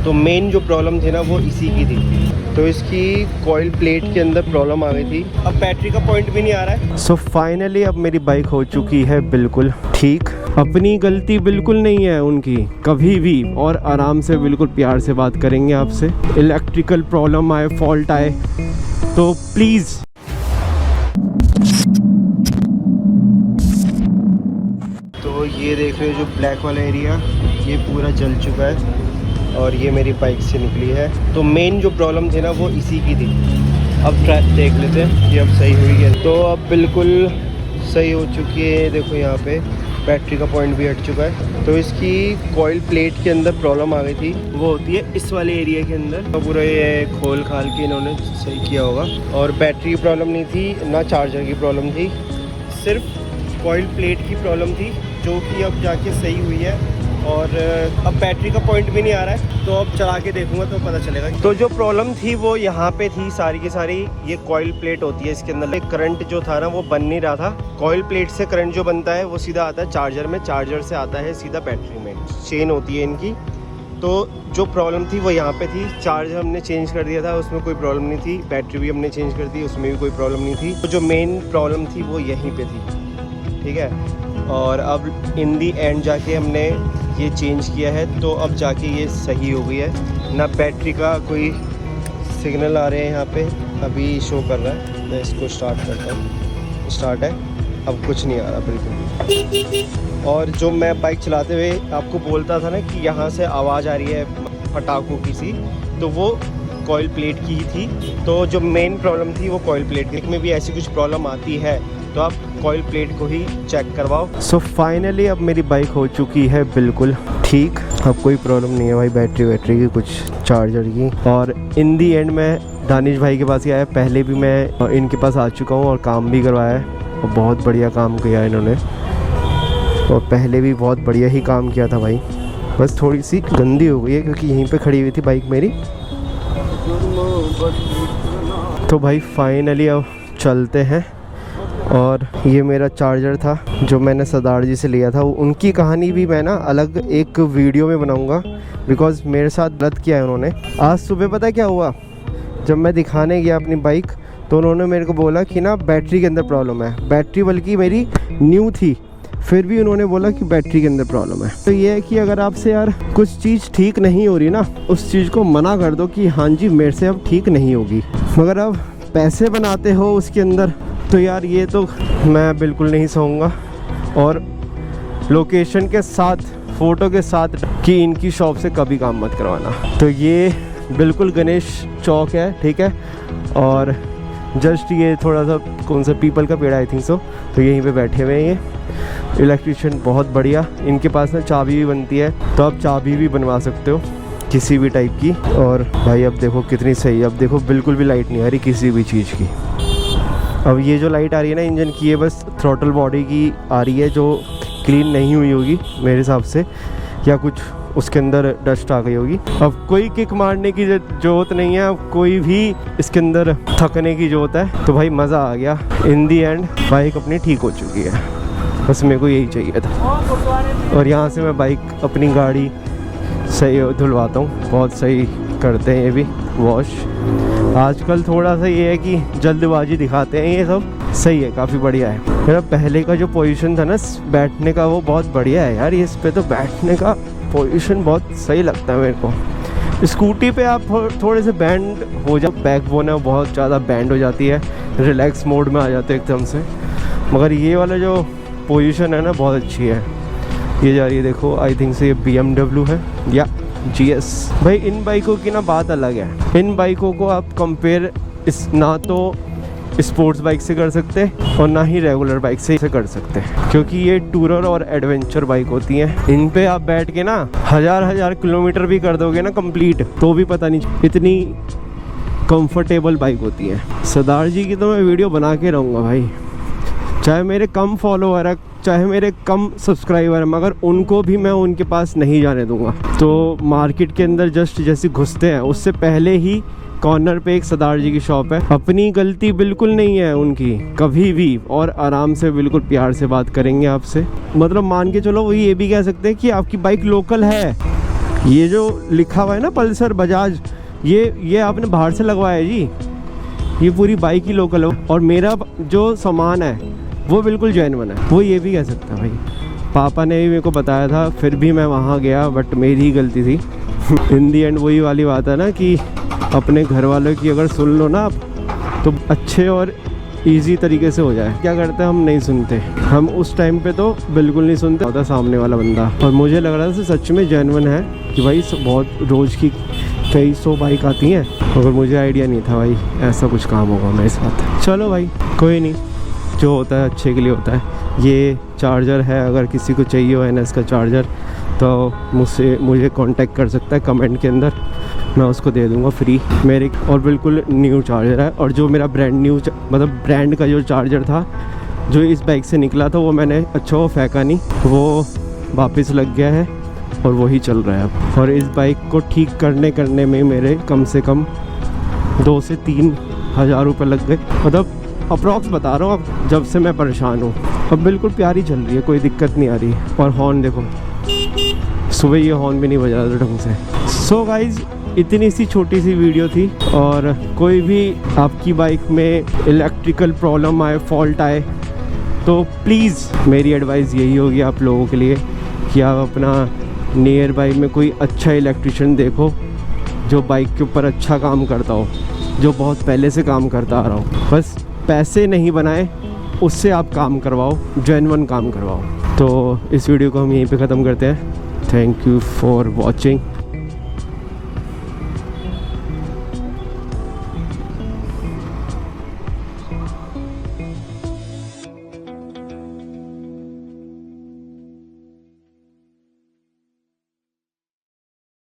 तो मेन जो प्रॉब्लम थी ना वो इसी की थी। तो इसकी कॉइल प्लेट के अंदर प्रॉब्लम आ गई थी। अब बैटरी का पॉइंट भी नहीं आ रहा है। सो फाइनली अब मेरी बाइक हो चुकी है बिल्कुल ठीक। अपनी गलती बिल्कुल नहीं है उनकी कभी भी, और आराम से बिल्कुल प्यार से बात करेंगे आपसे। इलेक्ट्रिकल प्रॉब्लम आए, फॉल्ट आए तो प्लीज़। तो ये देख रहे हो जो ब्लैक वाला एरिया, ये पूरा जल चुका है और ये मेरी बाइक से निकली है। तो मेन जो प्रॉब्लम थी ना वो इसी की थी। अब ट्रैक देख लेते हैं कि अब सही हुई है। तो अब बिल्कुल सही हो चुकी है। देखो यहाँ पे बैटरी का पॉइंट भी हट चुका है। तो इसकी कॉइल प्लेट के अंदर प्रॉब्लम आ गई थी, वो होती है इस वाले एरिया के अंदर। तो पूरा ये खोल खाल के इन्होंने सही किया होगा। और बैटरी की प्रॉब्लम नहीं थी ना चार्जर की प्रॉब्लम थी, सिर्फ कॉइल प्लेट की प्रॉब्लम थी, जो कि अब जाके सही हुई है। और अब बैटरी का पॉइंट भी नहीं आ रहा है, तो अब चला के देखूंगा तो पता चलेगा। तो जो प्रॉब्लम थी वो यहाँ पे थी सारी की सारी। ये कॉइल प्लेट होती है, इसके अंदर करंट जो था ना वो बन नहीं रहा था। कॉइल प्लेट से करंट जो बनता है वो सीधा आता है चार्जर में, चार्जर से आता है सीधा बैटरी में, चेन होती है इनकी। तो जो प्रॉब्लम थी वो यहाँ पे थी। चार्जर हमने चेंज कर दिया था, उसमें कोई प्रॉब्लम नहीं थी। बैटरी भी हमने चेंज कर दी, उसमें भी कोई प्रॉब्लम नहीं थी। तो जो मेन प्रॉब्लम थी वो यहीं पे थी, ठीक है। और अब इन दी एंड जाके हमने ये चेंज किया है, तो अब जाके ये सही हो गई है। ना बैटरी का कोई सिग्नल आ रहे हैं यहाँ पे, अभी शो कर रहा है। मैं इसको स्टार्ट करता हूँ, स्टार्ट है। अब कुछ नहीं आ रहा बिल्कुल भी। और जो मैं बाइक चलाते हुए आपको बोलता था ना कि यहाँ से आवाज़ आ रही है पटाखों की सी, तो वो कॉइल प्लेट की ही थी। तो जो मेन प्रॉब्लम थी वो कॉइल प्लेट की। में भी ऐसी कुछ प्रॉब्लम आती है तो आप कॉइल प्लेट को ही चेक करवाओ। सो फाइनली अब मेरी बाइक हो चुकी है बिल्कुल ठीक। अब कोई प्रॉब्लम नहीं है भाई, बैटरी की, कुछ चार्जर की। और इन दी एंड मैं दानिश भाई के पास ही आया। पहले भी मैं इनके पास आ चुका हूँ और काम भी करवाया है, और बहुत बढ़िया काम किया इन्होंने। और पहले भी बहुत बढ़िया ही काम किया था भाई, बस थोड़ी सी गंदी हो गई है क्योंकि यहीं पे खड़ी हुई थी बाइक मेरी। तो भाई फाइनली अब चलते हैं। और ये मेरा चार्जर था जो मैंने सरदार जी से लिया था। उनकी कहानी भी मैं ना अलग एक वीडियो में बनाऊंगा, बिकॉज़ मेरे साथ गलत किया है उन्होंने। आज सुबह पता क्या हुआ, जब मैं दिखाने गया अपनी बाइक तो उन्होंने मेरे को बोला कि ना बैटरी के अंदर प्रॉब्लम है। बैटरी बल्कि मेरी न्यू थी, फिर भी उन्होंने बोला कि बैटरी के अंदर प्रॉब्लम है। तो ये है कि अगर आपसे यार कुछ चीज़ ठीक नहीं हो रही ना, उस चीज़ को मना कर दो कि हाँ जी मेरे से अब ठीक नहीं होगी। मगर अब पैसे बनाते हो उसके अंदर, तो यार ये तो मैं बिल्कुल नहीं सहूँगा। और लोकेशन के साथ, फ़ोटो के साथ कि इनकी शॉप से कभी काम मत करवाना। तो ये बिल्कुल गणेश चौक है, ठीक है। और जस्ट ये थोड़ा सा कौन सा पीपल का पेड़ आई थिंक सो, तो यहीं पे बैठे हुए हैं ये इलेक्ट्रिशियन, बहुत बढ़िया। इनके पास ना चाबी भी बनती है, तो आप चाबी भी बनवा सकते हो किसी भी टाइप की। और भाई अब देखो कितनी सही है। अब देखो बिल्कुल भी लाइट नहीं आ रही किसी भी चीज़ की। अब ये जो लाइट आ रही है ना इंजन की, ये बस थ्रॉटल बॉडी की आ रही है, जो क्लीन नहीं हुई होगी मेरे हिसाब से, या कुछ उसके अंदर डस्ट आ गई होगी। अब कोई किक मारने की ज़रूरत नहीं है, अब कोई भी इसके अंदर थकने की ज़रूरत है। तो भाई मज़ा आ गया। इन दी एंड बाइक अपनी ठीक हो चुकी है, बस मेरे को यही चाहिए था। और यहाँ से मैं बाइक अपनी गाड़ी सही धुलवाता हूँ, बहुत सही करते हैं ये भी वॉश। आजकल थोड़ा सा ये है कि जल्दबाजी दिखाते हैं, ये सब सही है, काफ़ी बढ़िया है। मेरा पहले का जो पोजीशन था ना बैठने का, वो बहुत बढ़िया है यार। इस पे तो बैठने का पोजीशन बहुत सही लगता है मेरे को। स्कूटी पे आप थोड़े से बैंड हो जाओ, बैकबोन है बहुत ज़्यादा बैंड हो जाती है, रिलैक्स मोड में आ जाते हैं एकदम से। मगर ये वाला जो पोजीशन है ना बहुत अच्छी है। ये जा रही है देखो, आई थिंक से ये BMW है या GS। भाई इन बाइकों की ना बात अलग है। इन बाइकों को आप कंपेयर ना तो स्पोर्ट्स बाइक से कर सकते और ना ही रेगुलर बाइक से कर सकते, क्योंकि ये टूरर और एडवेंचर बाइक होती हैं। इन पे आप बैठ के ना हज़ार किलोमीटर भी कर दोगे ना कंप्लीट, तो भी पता नहीं, इतनी कंफर्टेबल बाइक होती है। सरदार जी की तो मैं वीडियो बना के रहूँगा भाई, चाहे मेरे कम फॉलोवर है, चाहे मेरे कम सब्सक्राइबर है, मगर उनको भी मैं उनके पास नहीं जाने दूंगा। तो मार्केट के अंदर जस्ट जैसे घुसते हैं उससे पहले ही कॉर्नर पे एक सरदार जी की शॉप है। अपनी गलती बिल्कुल नहीं है उनकी कभी भी, और आराम से बिल्कुल प्यार से बात करेंगे आपसे। मतलब मान के चलो, वो ये भी कह सकते हैं कि आपकी बाइक लोकल है, ये जो लिखा हुआ है ना पल्सर बजाज, ये आपने बाहर से लगवाया है जी। ये पूरी बाइक ही लोकल है और मेरा जो सामान है वो बिल्कुल जेन्युइन है, वो ये भी कह सकता है भाई। पापा ने भी मेरे को बताया था, फिर भी मैं वहाँ गया, बट मेरी ही गलती थी। इन दी एंड वही वाली बात है ना कि अपने घर वालों की अगर सुन लो ना आप, तो अच्छे और इजी तरीके से हो जाए। क्या करते हैं हम, नहीं सुनते। हम उस टाइम पे तो बिल्कुल नहीं सुनते होता सामने वाला बंदा। और मुझे लग रहा था सच में जेन्युइन है कि भाई बहुत रोज़ की कई 100 बाइक आती हैं, मगर मुझे आइडिया नहीं था भाई ऐसा कुछ काम होगा मेरे साथ। चलो भाई कोई नहीं, जो होता है अच्छे के लिए होता है। ये चार्जर है, अगर किसी को चाहिए हो NS का चार्जर तो मुझे कांटेक्ट कर सकता है कमेंट के अंदर, मैं उसको दे दूंगा फ्री मेरे। और बिल्कुल न्यू चार्जर है। और जो मेरा ब्रांड न्यू मतलब ब्रांड का जो चार्जर था जो इस बाइक से निकला था, वो मैंने अच्छा वो फेंका नहीं, वो वापस लग गया है और वही चल रहा है अब। और इस बाइक को ठीक करने में मेरे कम से कम 2 से 3 हज़ार रुपये लग गए, मतलब अप्रॉक्स बता रहा हूँ अब, जब से मैं परेशान हूँ। अब बिल्कुल प्यारी चल रही है, कोई दिक्कत नहीं आ रही। और हॉर्न देखो, सुबह ये हॉर्न भी नहीं बजा रहा ढंग से। सो गाइज, इतनी सी छोटी सी वीडियो थी। और कोई भी आपकी बाइक में इलेक्ट्रिकल प्रॉब्लम आए, फॉल्ट आए, तो प्लीज़ मेरी एडवाइस यही होगी आप लोगों के लिए कि आप अपना नियर बाई में कोई अच्छा इलेक्ट्रिशियन देखो जो बाइक के ऊपर अच्छा काम करता हो, जो बहुत पहले से काम करता आ रहा हो। बस पैसे नहीं बनाए, उससे आप काम करवाओ, जेन्युइन काम करवाओ। तो इस वीडियो को हम यहीं पे ख़त्म करते हैं। Thank you for watching.